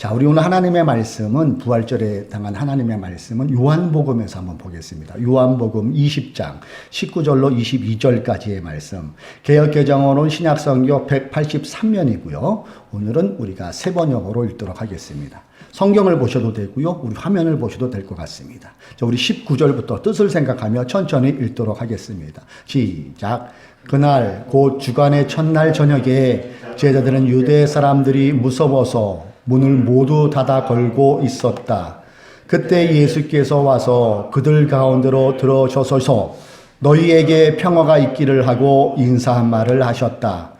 자, 우리 오늘 하나님의 말씀은 부활절에 당한 하나님의 말씀은 요한복음에서 한번 보겠습니다. 요한복음 20장 19절로 22절까지의 말씀. 개역개정어로는 신약성경 183면이고요. 오늘은 우리가 세 번역으로 읽도록 하겠습니다. 성경을 보셔도 되고요. 우리 화면을 보셔도 될 것 같습니다. 자, 우리 19절부터 뜻을 생각하며 천천히 읽도록 하겠습니다. 시작. 그날 곧 주간의 첫날 저녁에 제자들은 유대 사람들이 무서워서 문을 모두 닫아 걸고 있었다. 그때 예수께서 와서 그들 가운데로 들어서셔서 너희에게 평화가 있기를 하고 인사한 말을 하셨다.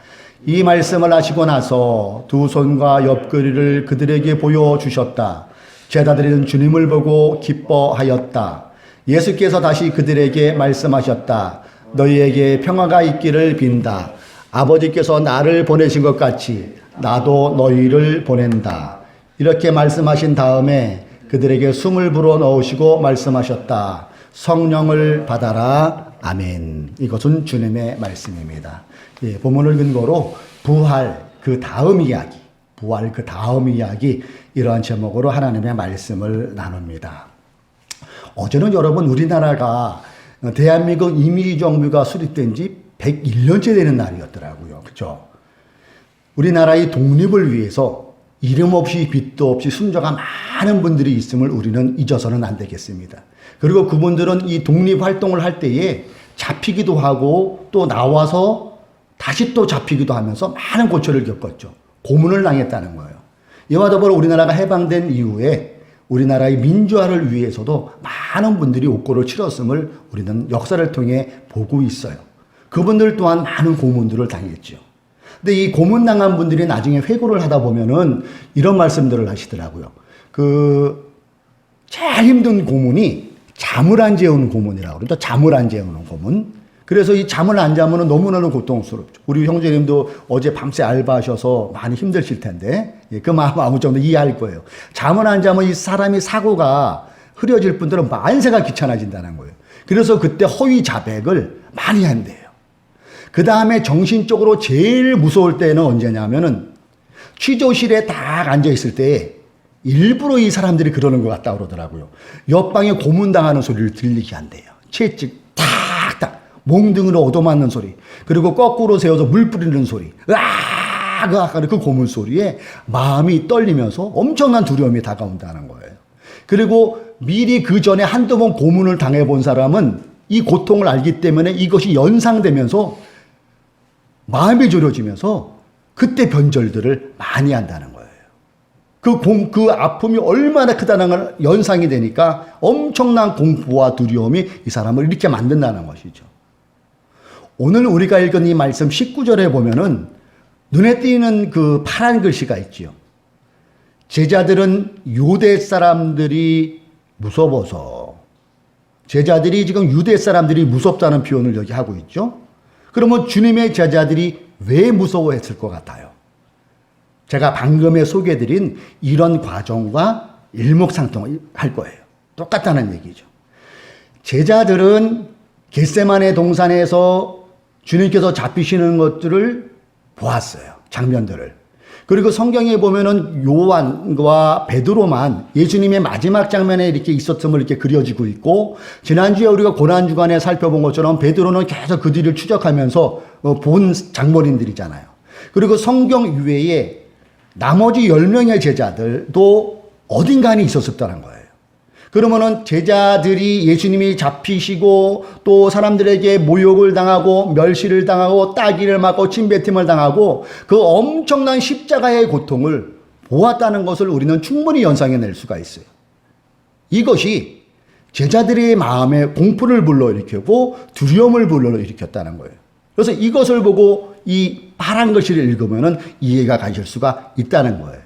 이 말씀을 하시고 나서 두 손과 옆구리를 그들에게 보여주셨다. 제자들은 주님을 보고 기뻐하였다. 예수께서 다시 그들에게 말씀하셨다. 너희에게 평화가 있기를 빈다. 아버지께서 나를 보내신 것 같이 나도 너희를 보낸다. 이렇게 말씀하신 다음에 그들에게 숨을 불어 넣으시고 말씀하셨다. 성령을 받아라. 아멘. 이것은 주님의 말씀입니다. 예, 본문을 근거로 부활 그 다음 이야기, 부활 그 다음 이야기, 이러한 제목으로 하나님의 말씀을 나눕니다. 어제는 여러분 우리나라가 대한민국 임시정부가 수립된 지 101년째 되는 날이었더라고요. 그렇죠? 우리나라의 독립을 위해서 이름 없이 빚도 없이 순조가 많은 분들이 있음을 우리는 잊어서는 안 되겠습니다. 그리고 그분들은 이 독립활동을 할 때에 잡히기도 하고 또 나와서 다시 또 잡히기도 하면서 많은 고초를 겪었죠. 고문을 당했다는 거예요. 이와 더불어 우리나라가 해방된 이후에 우리나라의 민주화를 위해서도 많은 분들이 옥고를 치렀음을 우리는 역사를 통해 보고 있어요. 그분들 또한 많은 고문들을 당했죠. 근데 이 고문당한 분들이 나중에 회고를 하다 보면은 이런 말씀들을 하시더라고요. 제일 힘든 고문이 잠을 안 재우는 고문이라고 그러죠. 잠을 안 재우는 고문. 그래서 이 잠을 안 자면은 너무너무 고통스럽죠. 우리 형제님도 어제 밤새 알바하셔서 많이 힘드실 텐데, 그 마음 아무 정도 이해할 거예요. 잠을 안 자면 이 사람이 사고가 흐려질 분들은 만세가 귀찮아진다는 거예요. 그래서 그때 허위 자백을 많이 한대요. 그 다음에 정신적으로 제일 무서울 때는 언제냐면은 취조실에 딱 앉아있을 때 일부러 이 사람들이 그러는 것 같다 그러더라고요. 옆방에 고문당하는 소리를 들리게 한대요. 채찍 탁탁 몽둥이로 얻어맞는 소리, 그리고 거꾸로 세워서 물 뿌리는 소리, 으악 그 고문 소리에 마음이 떨리면서 엄청난 두려움이 다가온다는 거예요. 그리고 미리 그 전에 한두 번 고문을 당해본 사람은 이 고통을 알기 때문에 이것이 연상되면서 마음이 졸여지면서 그때 변절들을 많이 한다는 거예요. 그 아픔이 얼마나 크다는 걸 연상이 되니까 엄청난 공포와 두려움이 이 사람을 이렇게 만든다는 것이죠. 오늘 우리가 읽은 이 말씀 19절에 보면은 눈에 띄는 그 파란 글씨가 있지요. 제자들은 유대 사람들이 무서워서, 제자들이 지금 유대 사람들이 무섭다는 표현을 여기 하고 있죠. 그러면 주님의 제자들이 왜 무서워했을 것 같아요? 제가 방금에 소개해드린 이런 과정과 일목상통할 거예요. 똑같다는 얘기죠. 제자들은 겟세마네 동산에서 주님께서 잡히시는 것들을 보았어요. 장면들을. 그리고 성경에 보면은 요한과 베드로만 예수님의 마지막 장면에 이렇게 있었음을 이렇게 그려지고 있고, 지난주에 우리가 고난주간에 살펴본 것처럼 베드로는 계속 그 뒤를 추적하면서 본 장본인들이잖아요. 그리고 성경 이외에 나머지 10명의 제자들도 어딘가에 있었다는 거예요. 그러면은 제자들이 예수님이 잡히시고 또 사람들에게 모욕을 당하고 멸시를 당하고 따기를 맞고 침뱉음을 당하고 그 엄청난 십자가의 고통을 보았다는 것을 우리는 충분히 연상해낼 수가 있어요. 이것이 제자들의 마음에 공포를 불러일으켰고 두려움을 불러일으켰다는 거예요. 그래서 이것을 보고 이 파란 글씨를 읽으면 이해가 가실 수가 있다는 거예요.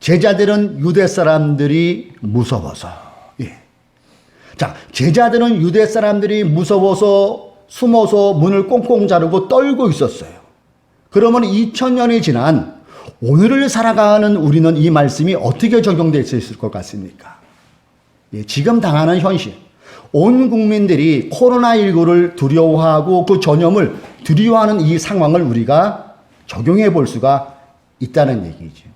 제자들은 유대 사람들이 무서워서. 자, 제자들은 유대 사람들이 무서워서 숨어서 문을 꽁꽁 자르고 떨고 있었어요. 그러면 2000년이 지난 오늘을 살아가는 우리는 이 말씀이 어떻게 적용될 수 있을 것 같습니까? 지금 당하는 현실, 온 국민들이 코로나19를 두려워하고 그 전염을 두려워하는 이 상황을 우리가 적용해 볼 수가 있다는 얘기죠.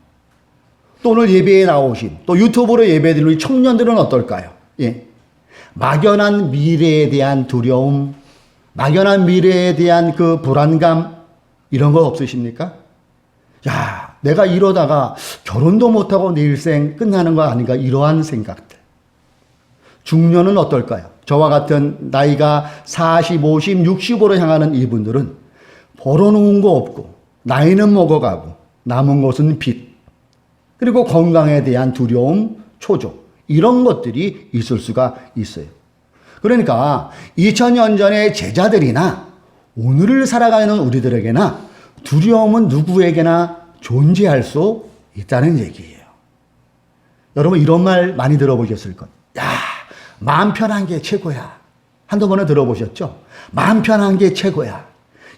또 오늘 예배에 나오신, 또 유튜브로 예배드리는 우리 청년들은 어떨까요? 예. 막연한 미래에 대한 두려움, 막연한 미래에 대한 그 불안감, 이런 거 없으십니까? 야, 내가 이러다가 결혼도 못하고 내 일생 끝나는 거 아닌가, 이러한 생각들. 중년은 어떨까요? 저와 같은 나이가 40, 50, 60으로 향하는 이분들은 벌어놓은 거 없고, 나이는 먹어가고, 남은 것은 빚, 그리고 건강에 대한 두려움, 초조, 이런 것들이 있을 수가 있어요. 그러니까 2000년 전의 제자들이나 오늘을 살아가는 우리들에게나 두려움은 누구에게나 존재할 수 있다는 얘기예요. 여러분 이런 말 많이 들어보셨을 것. 야, 마음 편한 게 최고야. 한두 번은 들어보셨죠? 마음 편한 게 최고야.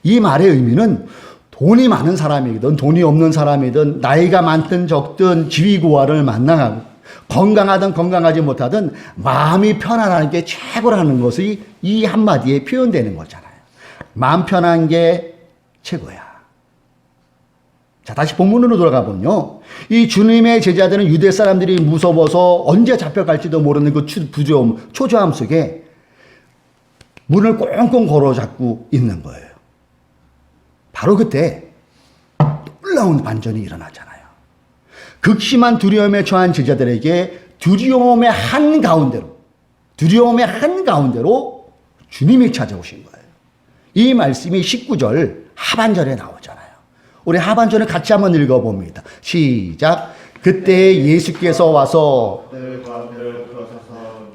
이 말의 의미는 돈이 많은 사람이든 돈이 없는 사람이든 나이가 많든 적든 지위고하를 만나고 건강하든 건강하지 못하든 마음이 편안한 게 최고라는 것이 이 한마디에 표현되는 거잖아요. 마음 편한 게 최고야. 자, 다시 본문으로 돌아가 보면요. 이 주님의 제자들은 유대 사람들이 무서워서 언제 잡혀갈지도 모르는 그 두려움, 초조함 속에 문을 꽁꽁 걸어 잡고 있는 거예요. 바로 그때 놀라운 반전이 일어나잖아요. 극심한 두려움에 처한 제자들에게 두려움의 한가운데로 주님이 찾아오신 거예요. 이 말씀이 19절 하반절에 나오잖아요. 우리 하반절을 같이 한번 읽어봅니다. 시작. 그때 예수께서 와서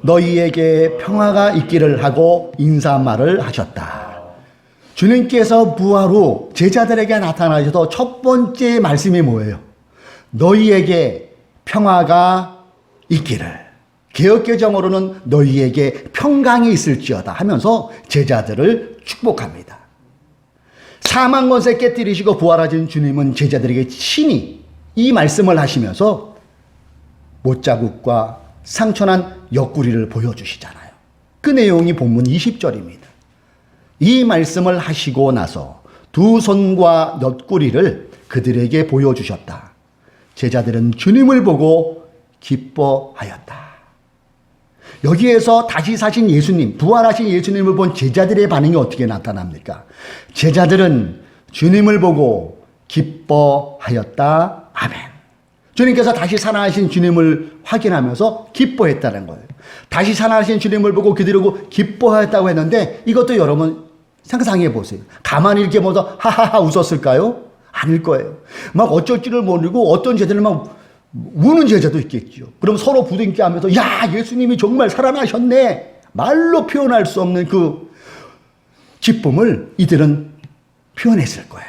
너희에게 평화가 있기를 하고 인사말을 하셨다. 주님께서 부활 후 제자들에게 나타나셔서 첫 번째 말씀이 뭐예요? 너희에게 평화가 있기를. 개역개정으로는 너희에게 평강이 있을지어다 하면서 제자들을 축복합니다. 사망 권세 깨뜨리시고 부활하신 주님은 제자들에게 친히 이 말씀을 하시면서 못자국과 상처난 옆구리를 보여주시잖아요. 그 내용이 본문 20절입니다. 이 말씀을 하시고 나서 두 손과 옆구리를 그들에게 보여주셨다. 제자들은 주님을 보고 기뻐하였다. 여기에서 다시 사신 예수님, 부활하신 예수님을 본 제자들의 반응이 어떻게 나타납니까? 제자들은 주님을 보고 기뻐하였다. 아멘. 주님께서 다시 살아나신 주님을 확인하면서 기뻐했다는 거예요. 다시 살아나신 주님을 보고 그들고 기뻐하였다고 했는데 이것도 여러분 상상해 보세요. 가만히 이렇게 보다 하하하 웃었을까요? 아닐 거예요. 막 어쩔 줄을 모르고 어떤 제자들은 막 우는 제자도 있겠죠. 그럼 서로 부둥켜 하면서 야, 예수님이 정말 살아나셨네. 말로 표현할 수 없는 그 기쁨을 이들은 표현했을 거예요.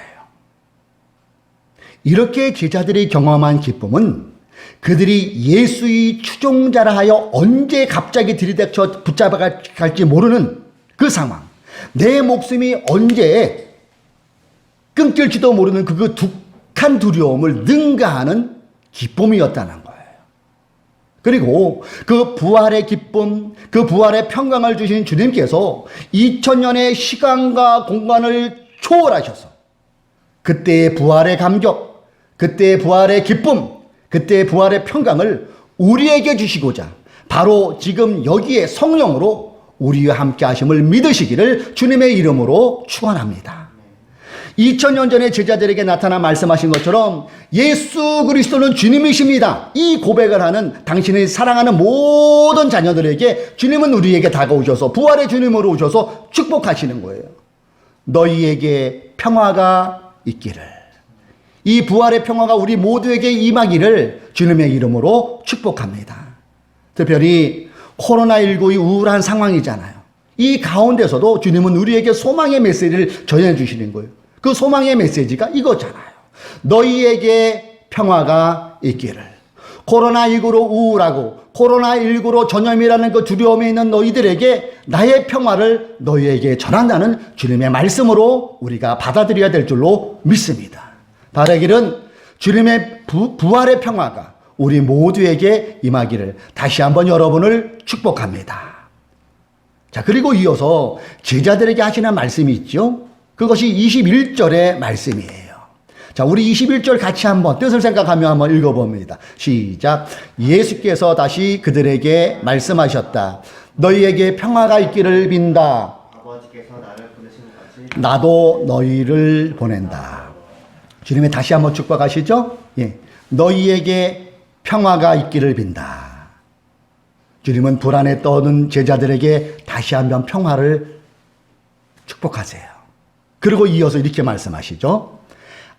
이렇게 제자들이 경험한 기쁨은 그들이 예수의 추종자라 하여 언제 갑자기 들이닥쳐 붙잡아 갈지 모르는 그 상황, 내 목숨이 언제 끊길지도 모르는 그 독한 두려움을 능가하는 기쁨이었다는 거예요. 그리고 그 부활의 기쁨, 그 부활의 평강을 주신 주님께서 2000년의 시간과 공간을 초월하셔서 그때의 부활의 감격, 그때의 부활의 기쁨, 그때의 부활의 평강을 우리에게 주시고자 바로 지금 여기에 성령으로 우리와 함께 하심을 믿으시기를 주님의 이름으로 축원합니다. 2000년 전에 제자들에게 나타나 말씀하신 것처럼 예수 그리스도는 주님이십니다. 이 고백을 하는 당신의 사랑하는 모든 자녀들에게 주님은 우리에게 다가오셔서 부활의 주님으로 오셔서 축복하시는 거예요. 너희에게 평화가 있기를. 이 부활의 평화가 우리 모두에게 임하기를 주님의 이름으로 축복합니다. 특별히 코로나19의 우울한 상황이잖아요. 이 가운데서도 주님은 우리에게 소망의 메시지를 전해주시는 거예요. 그 소망의 메시지가 이거잖아요. 너희에게 평화가 있기를. 코로나19로 우울하고 코로나19로 전염이라는 그 두려움에 있는 너희들에게 나의 평화를 너희에게 전한다는 주님의 말씀으로 우리가 받아들여야 될 줄로 믿습니다. 바라기는 주님의 부활의 평화가 우리 모두에게 임하기를 다시 한번 여러분을 축복합니다. 자, 그리고 이어서 제자들에게 하시는 말씀이 있죠. 그것이 21절의 말씀이에요. 자, 우리 21절 같이 한번 뜻을 생각하며 한번 읽어봅니다. 시작. 예수께서 다시 그들에게 말씀하셨다. 너희에게 평화가 있기를 빈다. 아버지께서 나를 보내신 것 같이 나도 너희를 보낸다. 주님의 다시 한번 축복하시죠? 예. 너희에게 평화가 있기를 빈다. 주님은 불안에 떠는 제자들에게 다시 한번 평화를 축복하세요. 그리고 이어서 이렇게 말씀하시죠.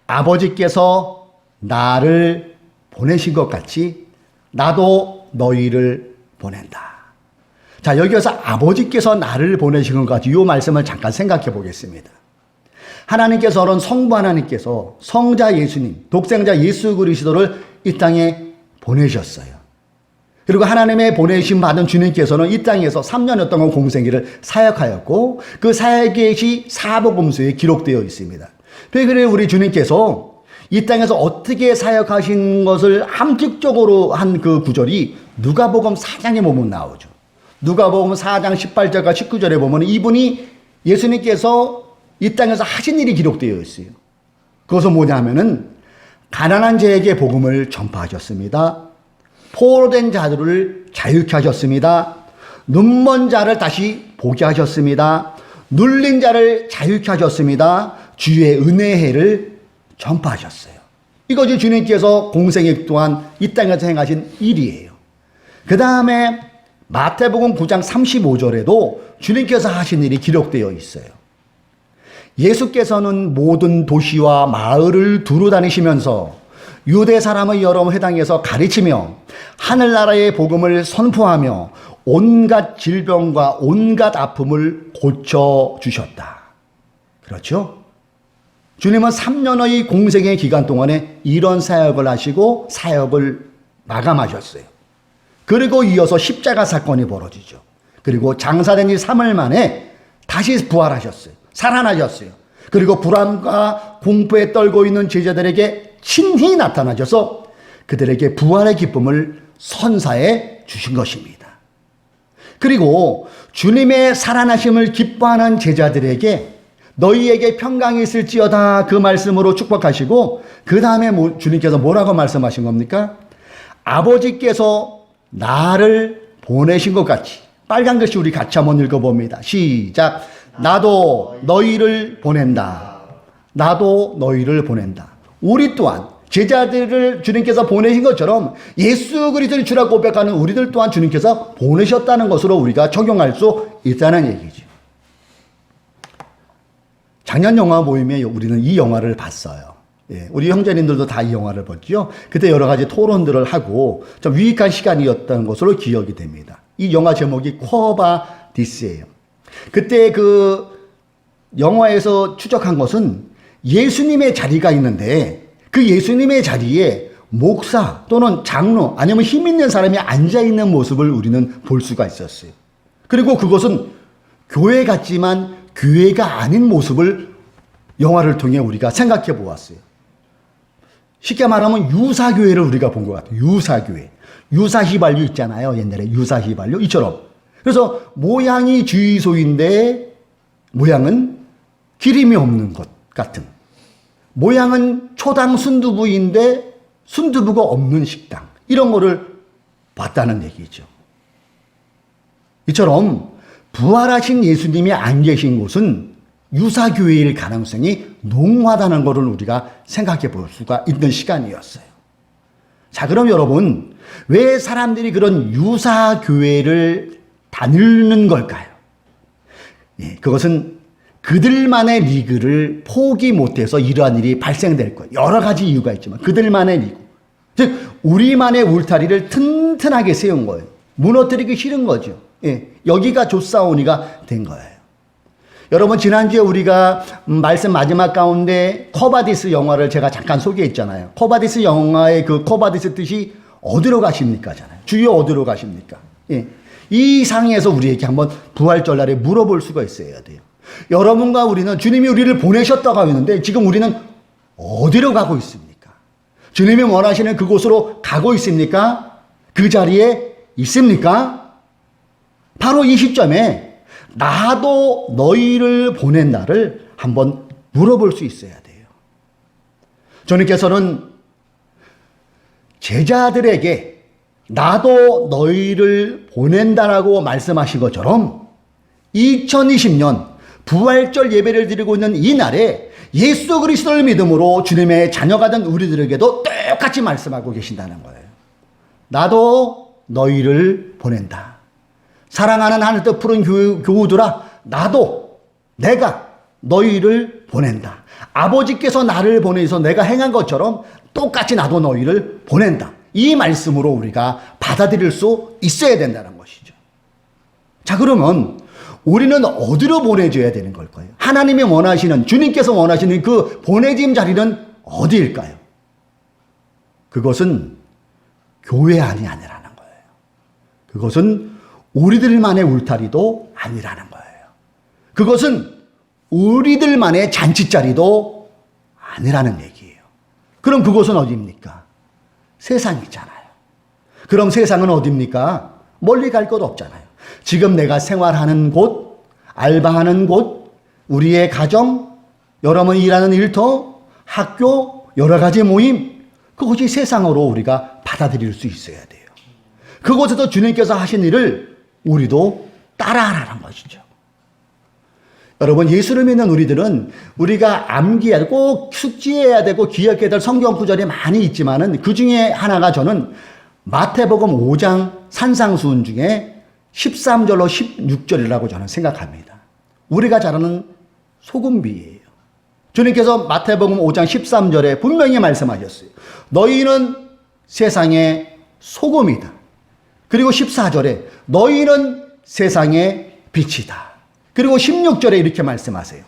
아버지께서 나를 보내신 것 같이 나도 너희를 보낸다. 자, 여기서 아버지께서 나를 보내신 것 같이 이 말씀을 잠깐 생각해 보겠습니다. 하나님께서는 성부 하나님께서 성자 예수님, 독생자 예수 그리스도를 이 땅에 보내셨어요. 그리고 하나님의 보내심 받은 주님께서는 이 땅에서 3년여 동안 공생애를 사역하였고 그 사역이 사복음서에 기록되어 있습니다. 그래서 우리 주님께서 이 땅에서 어떻게 사역하신 것을 함축적으로 한 그 구절이 누가복음 4장에 보면 나오죠. 누가복음 4장 18절과 19절에 보면 이분이 예수님께서 이 땅에서 하신 일이 기록되어 있어요. 그것은 뭐냐 하면은 가난한 자에게 복음을 전파하셨습니다. 포로된 자들을 자유케 하셨습니다. 눈먼 자를 다시 보게 하셨습니다. 눌린 자를 자유케 하셨습니다. 주의 은혜의 해를 전파하셨어요. 이것이 주님께서 공생애 동안 이 땅에서 행하신 일이에요. 그 다음에 마태복음 9장 35절에도 주님께서 하신 일이 기록되어 있어요. 예수께서는 모든 도시와 마을을 두루 다니시면서 유대 사람의 여러 회당에서 가르치며 하늘나라의 복음을 선포하며 온갖 질병과 온갖 아픔을 고쳐주셨다. 그렇죠? 주님은 3년의 공생의 기간 동안에 이런 사역을 하시고 사역을 마감하셨어요. 그리고 이어서 십자가 사건이 벌어지죠. 그리고 장사된 지 3일 만에 다시 부활하셨어요. 살아나셨어요. 그리고 불안과 공포에 떨고 있는 제자들에게 친히 나타나셔서 그들에게 부활의 기쁨을 선사해 주신 것입니다. 그리고 주님의 살아나심을 기뻐하는 제자들에게 너희에게 평강이 있을지어다 그 말씀으로 축복하시고 그 다음에 주님께서 뭐라고 말씀하신 겁니까? 아버지께서 나를 보내신 것 같이 빨간 글씨 우리 같이 한번 읽어봅니다. 시작. 나도 너희를 보낸다. 나도 너희를 보낸다. 우리 또한 제자들을 주님께서 보내신 것처럼 예수 그리스도를 주라고 고백하는 우리들 또한 주님께서 보내셨다는 것으로 우리가 적용할 수 있다는 얘기죠. 작년 영화 모임에 우리는 이 영화를 봤어요. 예, 우리 형제님들도 다 이 영화를 봤죠. 그때 여러 가지 토론들을 하고 좀 유익한 시간이었던 것으로 기억이 됩니다. 이 영화 제목이 쿼바 디스예요. 그때 그 영화에서 추적한 것은 예수님의 자리가 있는데 그 예수님의 자리에 목사 또는 장로 아니면 힘 있는 사람이 앉아있는 모습을 우리는 볼 수가 있었어요. 그리고 그것은 교회 같지만 교회가 아닌 모습을 영화를 통해 우리가 생각해 보았어요. 쉽게 말하면 유사교회를 우리가 본 것 같아요. 유사교회. 유사휘발유 있잖아요. 옛날에 유사휘발유. 이처럼. 그래서 모양이 주유소인데 모양은 기름이 없는 것 같은. 모양은 초당 순두부인데 순두부가 없는 식당. 이런 거를 봤다는 얘기죠. 이처럼 부활하신 예수님이 안 계신 곳은 유사교회일 가능성이 농후하다는 것을 우리가 생각해 볼 수가 있는 시간이었어요. 자, 그럼 여러분, 왜 사람들이 그런 유사교회를 다니는 걸까요? 예, 그것은 그들만의 리그를 포기 못해서 이러한 일이 발생될 거예요. 여러 가지 이유가 있지만 그들만의 리그. 즉 우리만의 울타리를 튼튼하게 세운 거예요. 무너뜨리기 싫은 거죠. 예, 여기가 좋사오니가 된 거예요. 여러분 지난주에 우리가 말씀 마지막 가운데 코바디스 영화를 제가 잠깐 소개했잖아요. 코바디스 영화의 그 코바디스 뜻이 어디로 가십니까?잖아요. 주여 어디로 가십니까? 예. 이 상에서 우리에게 한번 부활절날에 물어볼 수가 있어야 돼요. 여러분과 우리는 주님이 우리를 보내셨다고 하는데 지금 우리는 어디로 가고 있습니까? 주님이 원하시는 그곳으로 가고 있습니까? 그 자리에 있습니까? 바로 이 시점에 나도 너희를 보낸 나를 한번 물어볼 수 있어야 돼요. 주님께서는 제자들에게 나도 너희를 보낸다라고 말씀하신 것처럼 2020년 부활절 예배를 드리고 있는 이 날에 예수 그리스도를 믿음으로 주님의 자녀가 된 우리들에게도 똑같이 말씀하고 계신다는 거예요. 나도 너희를 보낸다. 사랑하는 하늘 뜻 푸른 교우들아, 내가 너희를 보낸다. 아버지께서 나를 보내서 내가 행한 것처럼 똑같이 나도 너희를 보낸다. 이 말씀으로 우리가 받아들일 수 있어야 된다는 것이죠. 자, 그러면 우리는 어디로 보내줘야 되는 걸까요? 하나님이 원하시는, 주님께서 원하시는 그 보내짐 자리는 어디일까요? 그것은 교회 안이 아니라는 거예요. 그것은 우리들만의 울타리도 아니라는 거예요. 그것은 우리들만의 잔치자리도 아니라는 얘기예요. 그럼 그곳은 어디입니까? 세상이잖아요. 그럼 세상은 어디입니까? 멀리 갈 것 없잖아요. 지금 내가 생활하는 곳, 알바하는 곳, 우리의 가정, 여러분 일하는 일터, 학교, 여러 가지 모임, 그것이 세상으로 우리가 받아들일 수 있어야 돼요. 그곳에서 주님께서 하신 일을 우리도 따라하라는 것이죠. 여러분, 예수를 믿는 우리들은 우리가 암기해야 되고 꼭 숙지해야 되고 기억해야 될 성경 구절이 많이 있지만은 그 중에 하나가 저는 마태복음 5장 산상수훈 중에 13절로 16절이라고 저는 생각합니다. 우리가 잘 아는 소금비예요. 주님께서 마태복음 5장 13절에 분명히 말씀하셨어요. 너희는 세상의 소금이다. 그리고 14절에 너희는 세상의 빛이다. 그리고 16절에 이렇게 말씀하세요.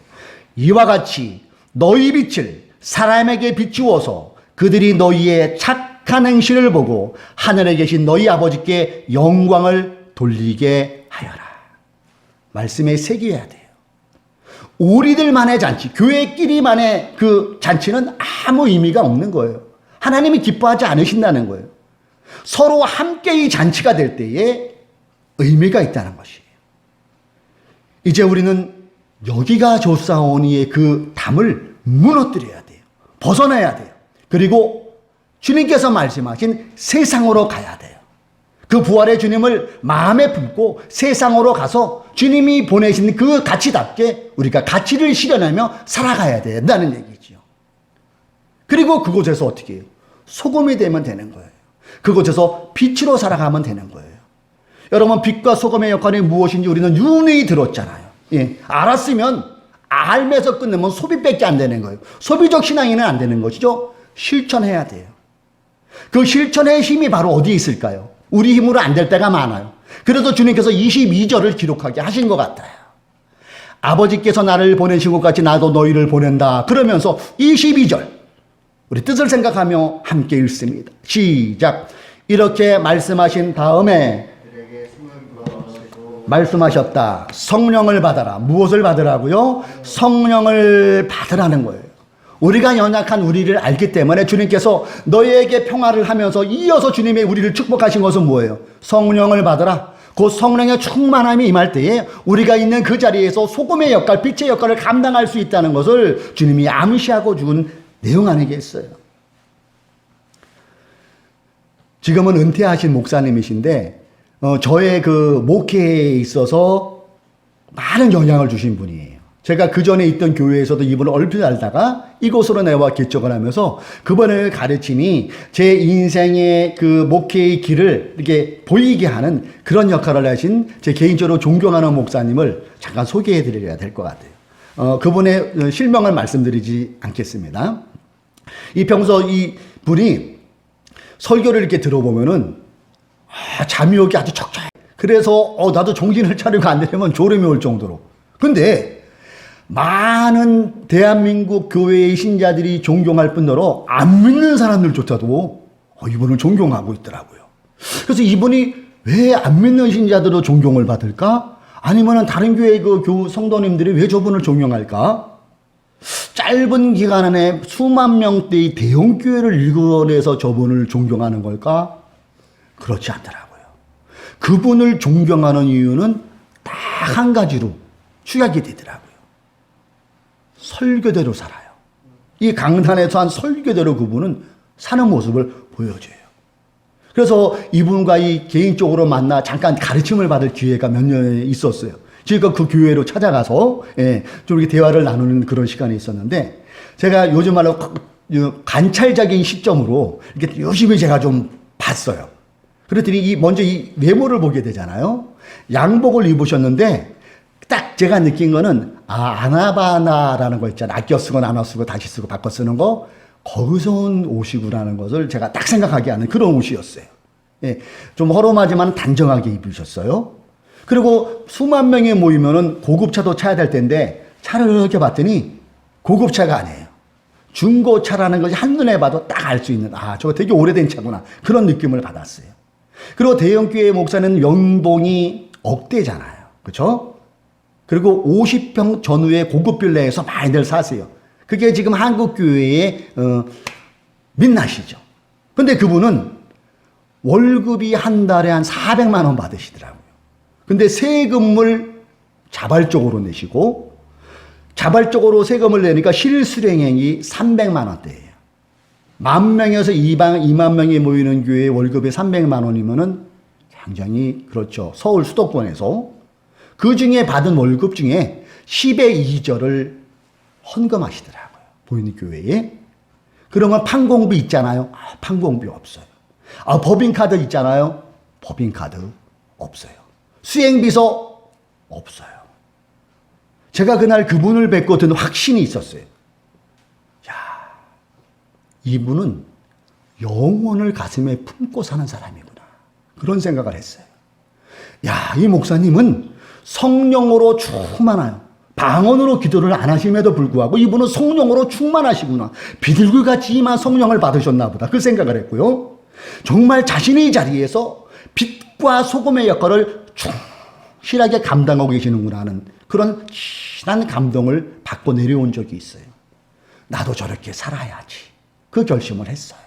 이와 같이 너희 빛을 사람에게 비추어서 그들이 너희의 착한 행실을 보고 하늘에 계신 너희 아버지께 영광을 돌리게 하여라. 말씀에 새겨야 돼요. 우리들만의 잔치, 교회끼리만의 그 잔치는 아무 의미가 없는 거예요. 하나님이 기뻐하지 않으신다는 거예요. 서로 함께 이 잔치가 될 때에 의미가 있다는 것이에요. 이제 우리는 여기가 좋사오니의 그 담을 무너뜨려야 돼요. 벗어나야 돼요. 그리고 주님께서 말씀하신 세상으로 가야 돼요. 그 부활의 주님을 마음에 품고 세상으로 가서 주님이 보내신 그 가치답게 우리가 가치를 실현하며 살아가야 된다는 얘기죠. 그리고 그곳에서 어떻게 해요? 소금이 되면 되는 거예요. 그곳에서 빛으로 살아가면 되는 거예요. 여러분, 빛과 소금의 역할이 무엇인지 우리는 유능히 들었잖아요. 예, 알았으면 알면서 끝내면 소비밖에 안 되는 거예요. 소비적 신앙에는 안 되는 것이죠. 실천해야 돼요. 그 실천의 힘이 바로 어디에 있을까요? 우리 힘으로 안 될 때가 많아요. 그래서 주님께서 22절을 기록하게 하신 것 같아요. 아버지께서 나를 보내신 것 같이 나도 너희를 보낸다. 그러면서 22절 우리 뜻을 생각하며 함께 읽습니다. 시작. 이렇게 말씀하신 다음에 말씀하셨다. 성령을 받아라. 무엇을 받으라고요? 성령을 받으라는 거예요. 우리가 연약한 우리를 알기 때문에 주님께서 너희에게 평화를 하면서 이어서 주님의 우리를 축복하신 것은 뭐예요? 성령을 받으라. 그 성령의 충만함이 임할 때에 우리가 있는 그 자리에서 소금의 역할, 빛의 역할을 감당할 수 있다는 것을 주님이 암시하고 준 내용 안에 있어요. 지금은 은퇴하신 목사님이신데 저의 그 목회에 있어서 많은 영향을 주신 분이에요. 제가 그 전에 있던 교회에서도 이분을 얼핏 알다가 이곳으로 내와 개척을 하면서 그분의 가르침이 제 인생의 그 목회의 길을 이렇게 보이게 하는 그런 역할을 하신 제 개인적으로 존경하는 목사님을 잠깐 소개해 드려야 될 것 같아요. 그분의 실명을 말씀드리지 않겠습니다. 이 평소 이 분이 설교를 이렇게 들어보면은 잠이 오기 아주 척척해. 그래서 나도 정신을 차리고 안 되려면 졸음이 올 정도로. 근데 많은 대한민국 교회의 신자들이 존경할 뿐더러 안 믿는 사람들조차도 이분을 존경하고 있더라고요. 그래서 이분이 왜 안 믿는 신자들도 존경을 받을까? 아니면 다른 교회 그 성도님들이 왜 저분을 존경할까? 짧은 기간 안에 수만 명대의 대형 교회를 일궈내서 저분을 존경하는 걸까? 그렇지 않더라고요. 그분을 존경하는 이유는 딱 한 가지로 축약이 되더라고요. 설교대로 살아요. 이 강단에서 한 설교대로 그분은 사는 모습을 보여줘요. 그래서 이분과 이 개인적으로 만나 잠깐 가르침을 받을 기회가 몇 년에 있었어요. 제가 그 교회로 찾아가서 좀 이렇게 대화를 나누는 그런 시간이 있었는데, 제가 요즘 말로 관찰적인 시점으로 이렇게 열심히 제가 좀 봤어요. 그랬더니 먼저 이 외모를 보게 되잖아요. 양복을 입으셨는데 딱 제가 느낀 거는 아나바나라는 거 있잖아요. 아껴 쓰고 나눠 쓰고 다시 쓰고 바꿔 쓰는 거, 거기서 온 옷이구라는 것을 제가 딱 생각하게 하는 그런 옷이었어요. 좀 허름하지만 단정하게 입으셨어요. 그리고 수만 명이 모이면은 고급차도 차야 될 텐데, 차를 이렇게 봤더니 고급차가 아니에요. 중고차라는 것이 한눈에 봐도 딱 알 수 있는, 저거 되게 오래된 차구나, 그런 느낌을 받았어요. 그리고 대형교회 목사는 연봉이 억대잖아요. 그렇죠? 그리고 50평 전후의 고급 빌라에서 많이들 사세요. 그게 지금 한국교회의 민낯이죠. 근데 그분은 월급이 한 달에 한 400만 원 받으시더라고요. 근데 세금을 자발적으로 내시고, 자발적으로 세금을 내니까 실수령액이 300만 원대예요. 10,000명에서 2만 명이 모이는 교회에 월급이 300만 원이면은 굉장히 그렇죠. 서울 수도권에서 그 중에 받은 월급 중에 10의 2절을 헌금하시더라고요. 보이는 교회에. 그러면 판공비 있잖아요. 판공비 없어요. 법인카드 있잖아요. 법인카드 없어요. 수행비서 없어요. 제가 그날 그분을 뵙고 든 확신이 있었어요. 이분은 영혼을 가슴에 품고 사는 사람이구나, 그런 생각을 했어요. 이 목사님은 성령으로 충만해요. 방언으로 기도를 안 하심에도 불구하고 이분은 성령으로 충만하시구나. 비둘기같이만 성령을 받으셨나 보다, 그 생각을 했고요. 정말 자신의 자리에서 빛과 소금의 역할을 충실하게 감당하고 계시는구나 하는 그런 진한 감동을 받고 내려온 적이 있어요. 나도 저렇게 살아야지, 그 결심을 했어요.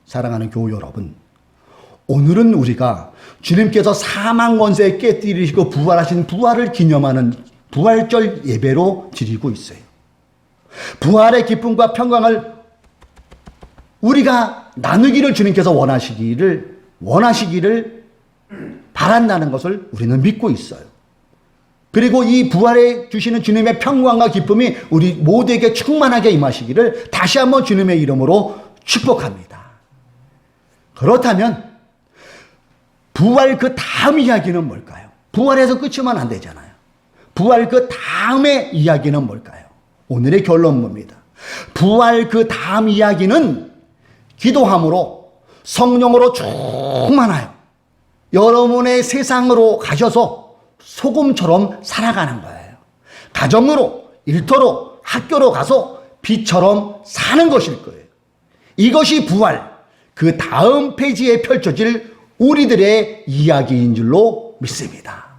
사랑하는 교우 여러분, 오늘은 우리가 주님께서 사망 권세에 깨뜨리시고 부활하신 부활을 기념하는 부활절 예배로 드리고 있어요. 부활의 기쁨과 평강을 우리가 나누기를 주님께서 원하시기를 바란다는 것을 우리는 믿고 있어요. 그리고 이 부활에 주시는 주님의 평강과 기쁨이 우리 모두에게 충만하게 임하시기를 다시 한번 주님의 이름으로 축복합니다. 그렇다면 부활 그 다음 이야기는 뭘까요? 부활에서 끝이면 안 되잖아요. 부활 그 다음의 이야기는 뭘까요? 오늘의 결론입니다. 부활 그 다음 이야기는 기도함으로 성령으로 충만하여 여러분의 세상으로 가셔서 소금처럼 살아가는 거예요. 가정으로, 일터로, 학교로 가서 빛처럼 사는 것일 거예요. 이것이 부활, 그 다음 페이지에 펼쳐질 우리들의 이야기인 줄로 믿습니다.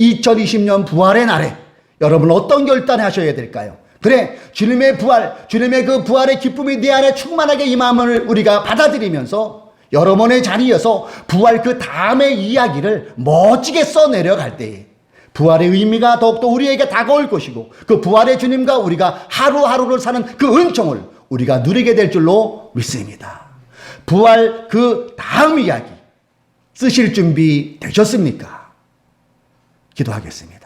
2020년 부활의 날에 여러분 어떤 결단을 하셔야 될까요? 그래, 주님의 부활, 주님의 그 부활의 기쁨이 내 안에 충만하게 임함을 우리가 받아들이면서 여러분의 자리에서 부활 그 다음의 이야기를 멋지게 써내려갈 때에 부활의 의미가 더욱더 우리에게 다가올 것이고, 그 부활의 주님과 우리가 하루하루를 사는 그 은총을 우리가 누리게 될 줄로 믿습니다. 부활 그 다음 이야기 쓰실 준비 되셨습니까? 기도하겠습니다.